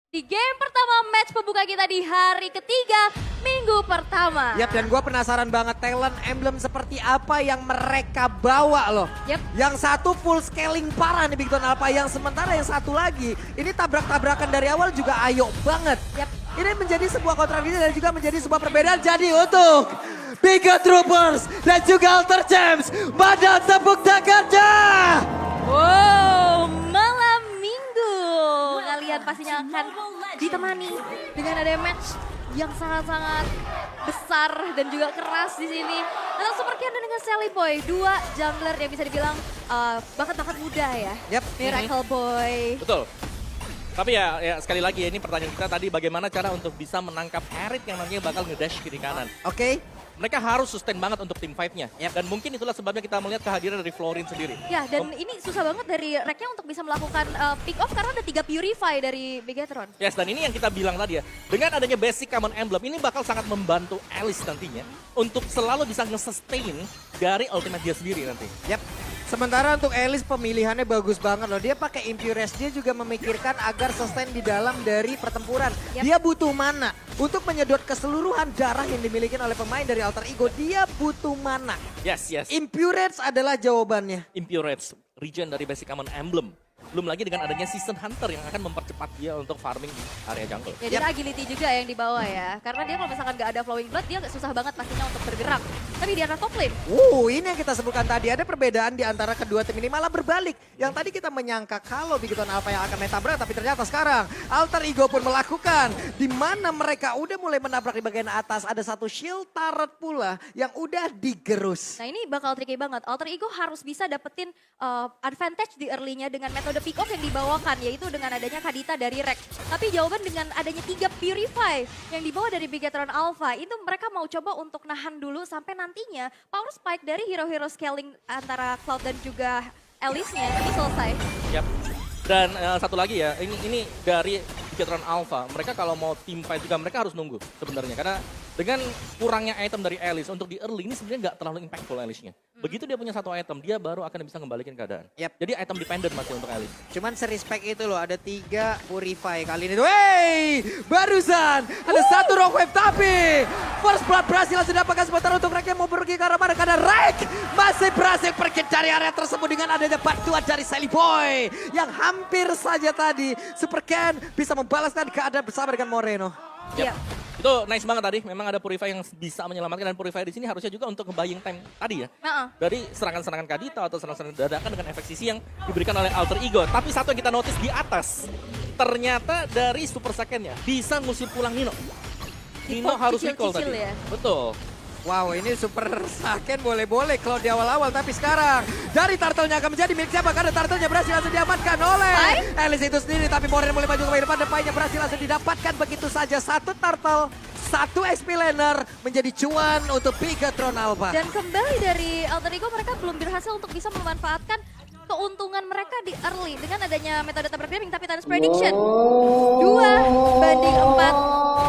Di game pertama match pembuka kita di hari ketiga minggu pertama. Yap, dan gue penasaran banget talent emblem seperti apa yang mereka bawa loh. Yap. Yang satu full scaling parah nih Big Ton Alpha, yang sementara yang satu lagi ini tabrak-tabrakan dari awal juga ayo banget. Yap. Ini menjadi sebuah kontradiksi dan juga menjadi sebuah perbedaan. Jadi untuk Biga Troopers dan juga Alter Champs, pada tepuk tangannya. Wow, malam minggu. Kalian pastinya akan ditemani dengan ada match yang sangat-sangat besar dan juga keras di sini. Antara Super Kian dan dengan Sally Boy, dua jungler yang bisa dibilang bakat-bakat muda ya. Yap. Miracle Boy. Betul. Tapi ya sekali lagi ini pertanyaan kita tadi bagaimana cara untuk bisa menangkap Erit yang nantinya bakal ngedash kiri kanan. Oke. Mereka harus sustain banget untuk tim fight-nya. Yap. Dan mungkin itulah sebabnya kita melihat kehadiran dari Florin sendiri. Ya, dan ini susah banget dari Reknya untuk bisa melakukan pick off karena ada 3 Purify dari Bigatron. Yes, dan ini yang kita bilang tadi ya. Dengan adanya basic common emblem, ini bakal sangat membantu Alice nantinya untuk selalu bisa nge-sustain dari ultimate dia sendiri nanti. Yap. Sementara untuk Alice pemilihannya bagus banget loh. Dia pakai Impuress, dia juga memikirkan agar sustain di dalam dari pertempuran. Yap. Dia butuh mana untuk menyedot keseluruhan darah yang dimiliki oleh pemain dari Alter Ego. Dia butuh mana. Yes. Impuress adalah jawabannya. Impurage, regen dari basic common emblem. Belum lagi dengan adanya Season Hunter yang akan mempercepat dia untuk farming di area jungle. Ya, dan agility juga yang dibawa ya. Karena dia kalau misalkan nggak ada flowing blood, dia susah banget pastinya untuk bergerak. Tapi di arah top lane, Ini yang kita sebutkan tadi. Ada perbedaan di antara kedua tim ini malah berbalik. Yang tadi kita menyangka kalau Big Ton Alpha yang akan menabrak, tapi ternyata sekarang Alter Ego pun melakukan. Di mana mereka udah mulai menabrak di bagian atas. Ada satu shield turret pula yang udah digerus. nah ini bakal tricky banget. Alter Ego harus bisa dapetin advantage di early-nya dengan metode pick off yang dibawakan, yaitu dengan adanya Kadita dari Rek. Tapi jawaban dengan adanya 3 Purify yang dibawa dari Bigatron Alpha, itu mereka mau coba untuk nahan dulu sampai nantinya power spike dari hero-hero scaling antara Cloud dan juga Alice-nya ini selesai. Yap. Dan satu lagi ya, ini dari Bigatron Alpha, mereka kalau mau team fight juga mereka harus nunggu sebenarnya. Karena dengan kurangnya item dari Alice untuk di early ini sebenarnya nggak terlalu impactful Alice-nya. Begitu dia punya satu item, dia baru akan bisa ngembalikin keadaan. Yap. Jadi item dependent masih untuk Alice. Cuman serespek itu loh, ada 3 Purify kali ini. Wey, barusan ada satu rock wave, tapi first blood berhasil langsung didapatkan sementara untuk Rek yang mau pergi ke arah mana. Karena Rek masih berhasil pergi dari area tersebut dengan adanya bantuan dari Sally Boy. Yang hampir saja tadi Super Ken bisa membalaskan keadaan bersama dengan Moreno. Iya. Itu nice banget tadi, memang ada Purify yang bisa menyelamatkan dan Purify di sini harusnya juga untuk ngebuying time tadi ya. Dari serangan-serangan Kadita atau serangan-serangan dadakan dengan efek sisi yang diberikan oleh Alter Ego. Tapi satu yang kita notice di atas, ternyata dari Super Second-nya bisa ngusir pulang Nino. Nino harus recall tadi. Ya? Betul. Wow, ini Super Saken boleh-boleh kalau di awal-awal, tapi sekarang dari turtle-nya akan menjadi milik siapa? Karena turtle-nya berhasil langsung diamankan oleh Alice itu sendiri, tapi Moreno mulai maju ke depan, depannya berhasil langsung didapatkan begitu saja. Satu turtle, satu XP laner menjadi cuan untuk Bigatron Alpha. Dan kembali dari Alter Ego, mereka belum berhasil untuk bisa memanfaatkan keuntungan mereka di early dengan adanya metode tabrak gaming tapi Times Prediction 2/4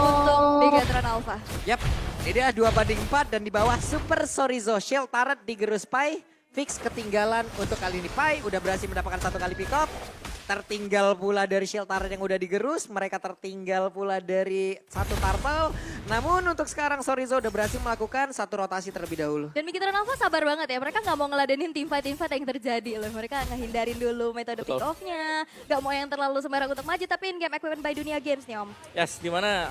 untuk Bigatron Alpha. Yap, ini dia 2/4 dan di bawah Super Sorizo. Shield turret digerus Pai, fix ketinggalan untuk kali ini. Pai udah berhasil mendapatkan satu kali pick up. Tertinggal pula dari shield turret yang udah digerus. Mereka tertinggal pula dari satu turtle. Namun untuk sekarang Sorizo udah berhasil melakukan satu rotasi terlebih dahulu. Dan Bigatron Alpha sabar banget ya, mereka nggak mau ngeladenin team fight yang terjadi loh. Mereka ngehindarin dulu metode pick off-nya, nggak mau yang terlalu sembarang untuk maju, tapi in-game equipment by Dunia Games nih Om. Yes, dimana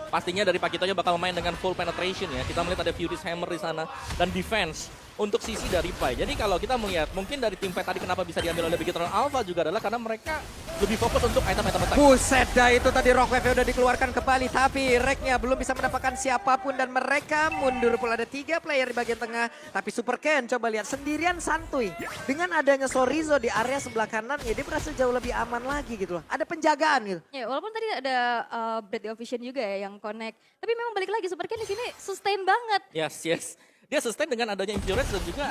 pastinya dari Pakitonya bakal main dengan full penetration ya. Kita melihat ada Fury's Hammer di sana dan defense untuk sisi dari Pai. Jadi kalau kita melihat mungkin dari tim fight tadi kenapa bisa diambil oleh Bigatron Alpha juga adalah karena mereka lebih fokus untuk item-item attack. Buset dah, itu tadi rock wave udah dikeluarkan kembali, tapi Reknya belum bisa mendapatkan siapapun dan mereka mundur pula. Ada 3 player di bagian tengah, tapi Super Ken coba lihat sendirian santuy. Dengan adanya Sorizo di area sebelah kanan, ya dia merasa jauh lebih aman lagi gitu loh. Ada penjagaan gitu. Ya walaupun tadi ada Breath of Vision juga ya yang connect, tapi memang balik lagi Super Ken di sini sustain banget. Yes. Dia sustain dengan adanya Impurance dan juga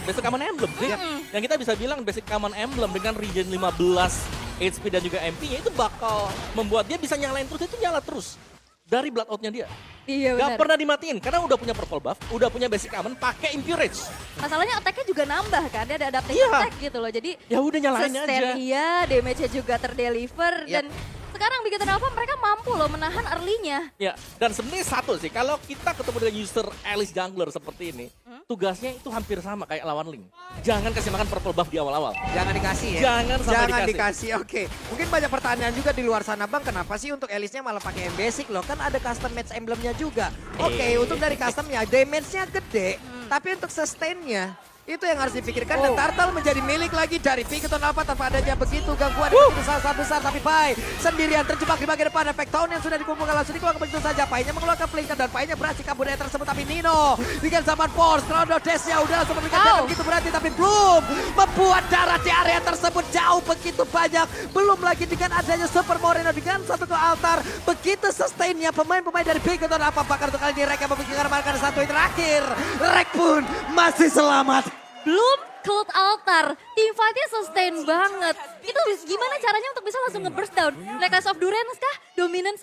basic common emblem sih. Yang kita bisa bilang basic common emblem dengan regen 15 HP dan juga MP-nya itu bakal membuat dia bisa nyalain terus, itu nyala terus. Dari blood out-nya dia. Iya benar. Gak pernah dimatiin karena udah punya purple buff, udah punya basic common, pakai Impurage. Masalahnya attack-nya juga nambah kan, dia ada adaptive Iya. attack gitu loh. Jadi Ya udah nyalain sustain aja. iya, damage-nya juga terdeliver dan sekarang Bigoton Alpha mereka mampu loh menahan early-nya. Ya, dan sebenarnya satu sih, kalau kita ketemu dengan user Alice Jungler seperti ini, tugasnya itu hampir sama kayak lawan Link. Jangan kasih makan purple buff di awal-awal. Jangan dikasih ya? Jangan sampai dikasih, oke. Mungkin banyak pertanyaan juga di luar sana, Bang. Kenapa sih untuk Alice-nya malah pakai yang basic loh? Kan ada custom match emblemnya juga. Oke, untuk dari customnya, damage-nya gede. Tapi untuk sustain-nya, itu yang harus dipikirkan. Dan Turtle menjadi milik lagi dari Bigoton Alpha tanpa adanya begitu gangguan. Begitu sangat besar, tapi Pai sendirian terjebak di bagian depan. Efek Town yang sudah dikumpulkan langsung dikeluarkan begitu saja. Pai-nya mengeluarkan flinker dan Pai-nya berhasil kabur dari tersebut. Tapi Nino dengan zaman force, Cloud of Death-nya udah langsung memberikan damage begitu berarti. Tapi belum membuat darah di area tersebut jauh begitu banyak. Belum lagi dengan adanya Super Moreno dengan satu ke altar. Begitu sustain-nya pemain-pemain dari Bigoton Alpha. Bahkan untuk kali ini Rek yang memikirkan satu yang terakhir. Rek pun masih selamat. Belum Cult Altar, team fight-nya sustain banget. Itu gimana caranya untuk bisa langsung nge-burst down? Necklace of Durance kah? Dominance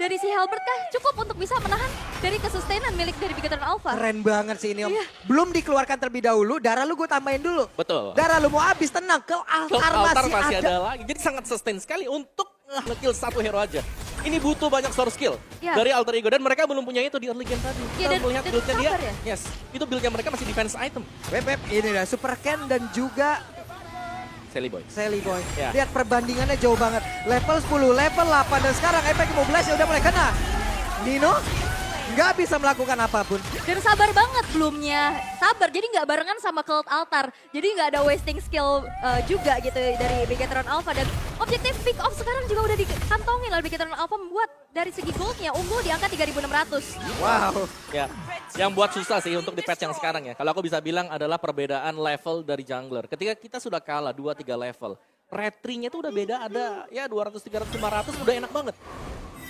dari si Halberd kah? Cukup untuk bisa menahan dari kesustainan milik dari Bigoton Alpha. Keren banget sih ini Om. Iya. Belum dikeluarkan terlebih dahulu, darah lu gue tambahin dulu. Betul. Darah lu mau habis, tenang. Ke altar, Masih ada lagi. Jadi sangat sustain sekali untuk nge-kill satu hero aja. Ini butuh banyak source skill dari Alter Ego dan mereka belum punya itu di early game tadi. Ya, Kita melihat build-nya dia, ya? yes, itu build-nya mereka masih defense item. Web, ini dah Super Ken dan juga Sally Boy. Sally Boy. Ya. Lihat perbandingannya jauh banget. Level 10, level 8 dan sekarang Efek Immobilize udah mulai kena. Nino nggak bisa melakukan apapun. Dan sabar banget belumnya. Sabar, jadi nggak barengan sama Cult Altar. Jadi nggak ada wasting skill juga gitu dari Bigetron Alpha. Dan objektif pick off sekarang juga udah dikantongin oleh Bigetron Alpha membuat dari segi goldnya unggul di angka 3.600. Wow. Ya, yang buat susah sih untuk di patch yang sekarang ya. Kalau aku bisa bilang adalah perbedaan level dari jungler. Ketika kita sudah kalah 2-3 level, retry-nya tuh udah beda, ada ya 200, 300, 500 udah enak banget.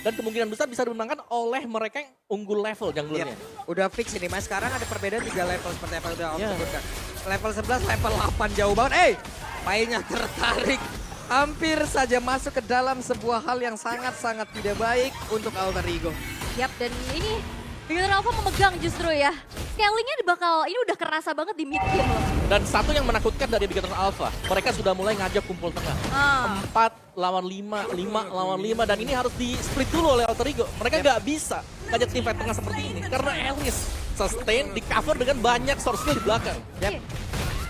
Dan kemungkinan besar bisa dimenangkan oleh mereka yang unggul level junglernya. Udah fix ini Mas, sekarang ada perbedaan 3 level seperti apa udah Om sebutkan. Level 11, level 8 jauh banget. Pai-nya tertarik. Hampir saja masuk ke dalam sebuah hal yang sangat-sangat tidak baik untuk Alter Ego. Yap, dan ini Bigetron Alpha memegang justru ya. Scalingnya ini udah kerasa banget di mid game loh. Dan satu yang menakutkan dari Bigetron Alpha, mereka sudah mulai ngajak kumpul tengah. 4 lawan 5, 5 lawan 5, dan ini harus di split dulu oleh Alter Ego. Mereka nggak bisa ngajak tim fight tengah seperti ini, karena Alice sustain di cover dengan banyak source skill di belakang. Yep.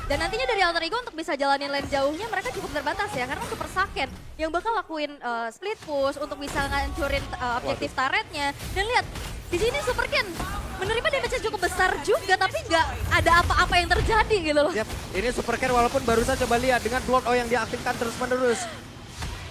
Dan nantinya dari Alter Ego untuk bisa jalanin lane jauhnya mereka cukup terbatas ya. Karena Super Saken yang bakal lakuin split push untuk bisa ngancurin objektif turretnya. Dan lihat, di sini Super Ken menerima damage cukup besar juga, tapi nggak ada apa-apa yang terjadi gitu loh. Yap, ini Super Ken walaupun barusan coba lihat dengan Blood yang diaktifkan terus-menerus.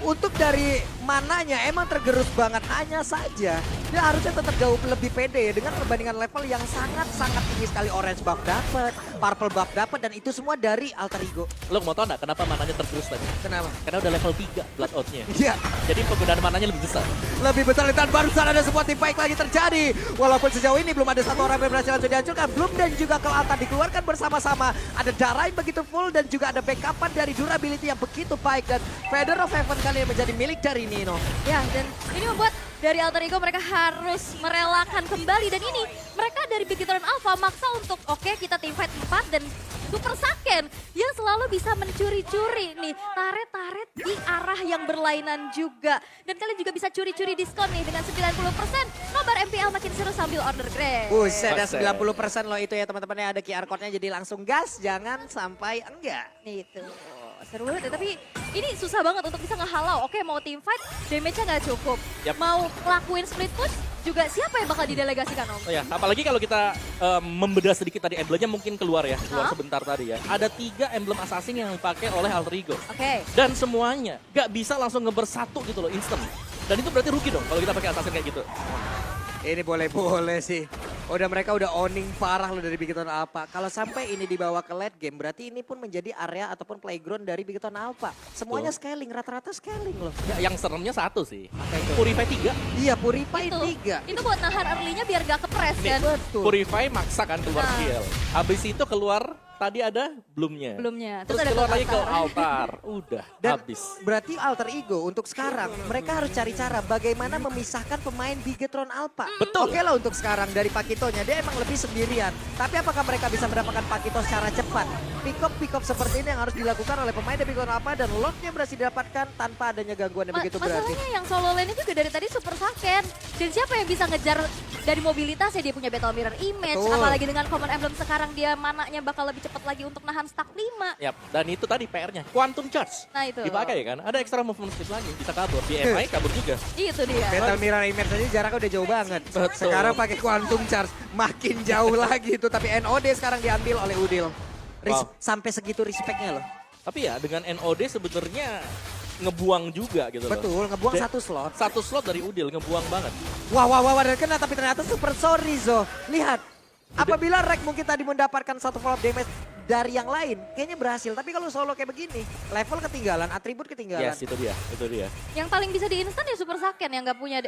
Untuk dari mananya emang tergerus banget, hanya saja dia harusnya tetap jauh lebih pede ya dengan perbandingan level yang sangat-sangat tinggi sekali. Orange buff dapat, purple buff dapat, dan itu semua dari Alter Ego. Lo mau tau nggak kenapa mananya tergerus tadi? Kenapa? Karena udah level 3 blood out-nya. Iya. Jadi penggunaan mananya lebih besar. Lebih besar, dan barusan ada sebuah team fight lagi terjadi. Walaupun sejauh ini belum ada satu orang yang berhasil langsung dihancurkan. Bloom dan juga Kelatan dikeluarkan bersama-sama. Ada darah yang begitu full dan juga ada backupan dari durability yang begitu baik. Dan Feather of Heaven kali ini menjadi milik dari Nino. Ya, dan ini membuat dari Alter Ego mereka harus merelakan kembali. Dan ini mereka dari Bigetron Alpha maksa untuk oke, kita team fight 4 dan Super Saken yang selalu bisa mencuri-curi nih taret-taret di arah yang berlainan juga. Dan kalian juga bisa curi-curi diskon nih dengan 90%. Nobar MPL makin seru sambil order Grab. Buset, ada 90% loh itu ya teman-teman ya, ada QR code-nya, jadi langsung gas, jangan sampai enggak. Itu seru banget ya, tapi ini susah banget untuk bisa ngehalau. Oke, mau team fight, damage-nya nggak cukup. Yap. Mau ngelakuin split push, juga siapa yang bakal didelegasikan Om? Oh ya, apalagi kalau kita membedah sedikit tadi emblemnya mungkin keluar ya, keluar sebentar tadi ya. Ada 3 emblem assassin yang dipakai oleh Alter Ego. Oke. Dan semuanya nggak bisa langsung ngebersatu gitu loh, instant. Dan itu berarti rugi dong kalau kita pakai assassin kayak gitu. Ini boleh-boleh sih. Mereka udah owning parah loh dari Bigetron Alpha. Kalau sampai ini dibawa ke late game, berarti ini pun menjadi area ataupun playground dari Bigetron Alpha. Semuanya scaling, rata-rata scaling loh. Ya, yang seremnya satu sih, Apa itu? Purify 3. Iya, Purify Itu 3. buat nahan early-nya biar gak kepres kan. Betul. Purify maksa kan keluar kill. Habis itu keluar tadi ada Bloom-nya. Bloom-nya. Terus Terus ada keluar lagi ke altar. altar. Udah, Dan habis. berarti alter ego untuk sekarang mereka harus cari cara bagaimana memisahkan pemain Bigetron Alpha. Betul. Oke lah untuk sekarang dari Pakitonya dia emang lebih sendirian. Tapi apakah mereka bisa mendapatkan Pakito secara cepat? Pick up seperti ini yang harus dilakukan oleh pemain dari Bigetron Alpha dan lotnya berhasil didapatkan tanpa adanya gangguan yang begitu berarti. Masalahnya yang solo lane juga dari tadi super saken. Dan siapa yang bisa ngejar dari mobilitasnya, dia punya battle mirror image. Betul. Apalagi dengan common emblem sekarang dia mananya bakal lebih cepat lagi untuk nahan stack 5. Yap, dan itu tadi PR-nya, Quantum Charge. Nah itu. Dipakai kan, ada extra movement speed lagi, bisa kabur. Di MI kabur juga. Itu dia. Battle Mirror Image aja jaraknya udah jauh banget. Betul. Sekarang pakai Quantum Charge makin jauh lagi itu. Tapi NOD sekarang diambil oleh Udil. Wow. Sampai segitu respectnya loh. Tapi ya dengan NOD sebenarnya ngebuang juga gitu loh. Betul, ngebuang Dan satu slot. Satu slot dari Udil, ngebuang banget. Wah, dan kena tapi ternyata super sorry Zo. Lihat, apabila Rek mungkin tadi mendapatkan satu follow up damage dari yang lain, kayaknya berhasil. Tapi kalau solo kayak begini, level ketinggalan, atribut ketinggalan. Yes, itu dia. Yang paling bisa di instan ya Super Saken yang nggak punya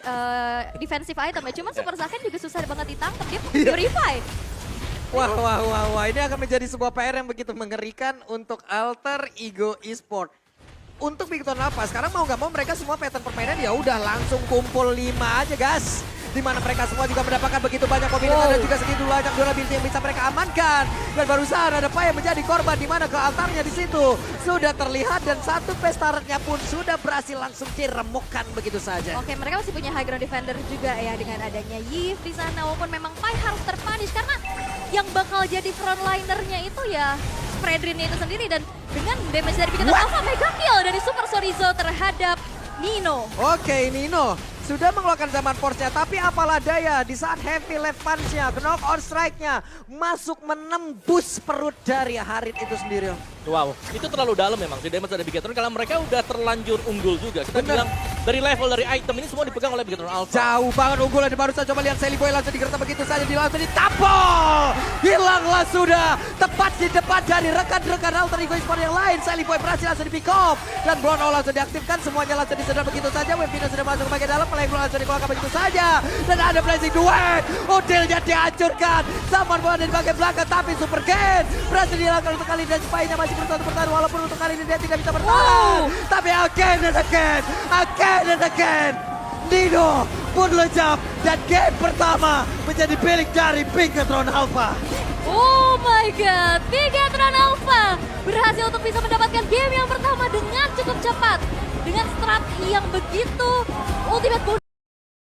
defensive item ya. Cuman Super Saken juga susah banget ditangkap. Dia purify. Wah, ini akan menjadi sebuah PR yang begitu mengerikan untuk Alter Ego Esport. Untuk Bigetron Alpha, sekarang mau nggak mau mereka semua pattern permainan ya udah langsung kumpul 5 aja guys. Di mana mereka semua juga mendapatkan begitu banyak mobilitas dan juga segitu banyak durability yang bisa mereka amankan. Dan barusan ada Pai yang menjadi korban di mana ke altarnya di situ sudah terlihat dan satu pestaretnya pun sudah berhasil langsung diremukkan begitu saja. Oke, mereka masih punya high ground defender juga ya dengan adanya Yves di sana. Walaupun memang Pai harus terpunish karena yang bakal jadi frontlinernya itu ya Fredrin itu sendiri. Dan dengan damage dari Bigetron Alpha, mega kill dari Super Sorizo terhadap Nino. Oke, Nino sudah mengeluarkan zaman force-nya, tapi apalah daya di saat heavy left punch-nya, knock on strike-nya masuk menembus perut dari Harit itu sendiri. Wow, itu terlalu dalam memang si damage dari Bigetron kalau mereka udah terlanjur unggul juga. Kita Bener. bilang dari level dari item ini semua dipegang oleh Bigetron Alpha. Jauh banget unggulan di barusan, coba lihat Sally Boy langsung digertak begitu saja, langsung ditampol. Hilanglah sudah, tepat di depan dari rekan-rekan Alter Ego Esport yang lain. Sally Boy berhasil langsung di pick off dan Brown langsung diaktifkan, semuanya langsung disedot begitu saja. Webina sudah masuk ke bagian dalam, Play langsung dikeluarkan begitu saja. Dan ada blazing duet, Udilnya dihancurkan. Saman bola dari bagian belakang, tapi Super Gen berhasil dilakukan untuk kali ini dan Spy-nya masih berusaha untuk bertahan. Walaupun untuk kali ini dia tidak bisa bertahan. Tapi again and again. Nino pun lejap dan game pertama menjadi milik dari Bigetron Alpha. Oh my god, Bigetron Alpha berhasil untuk bisa mendapatkan game yang pertama dengan cukup cepat. Dengan strat yang begitu ultimate bonus.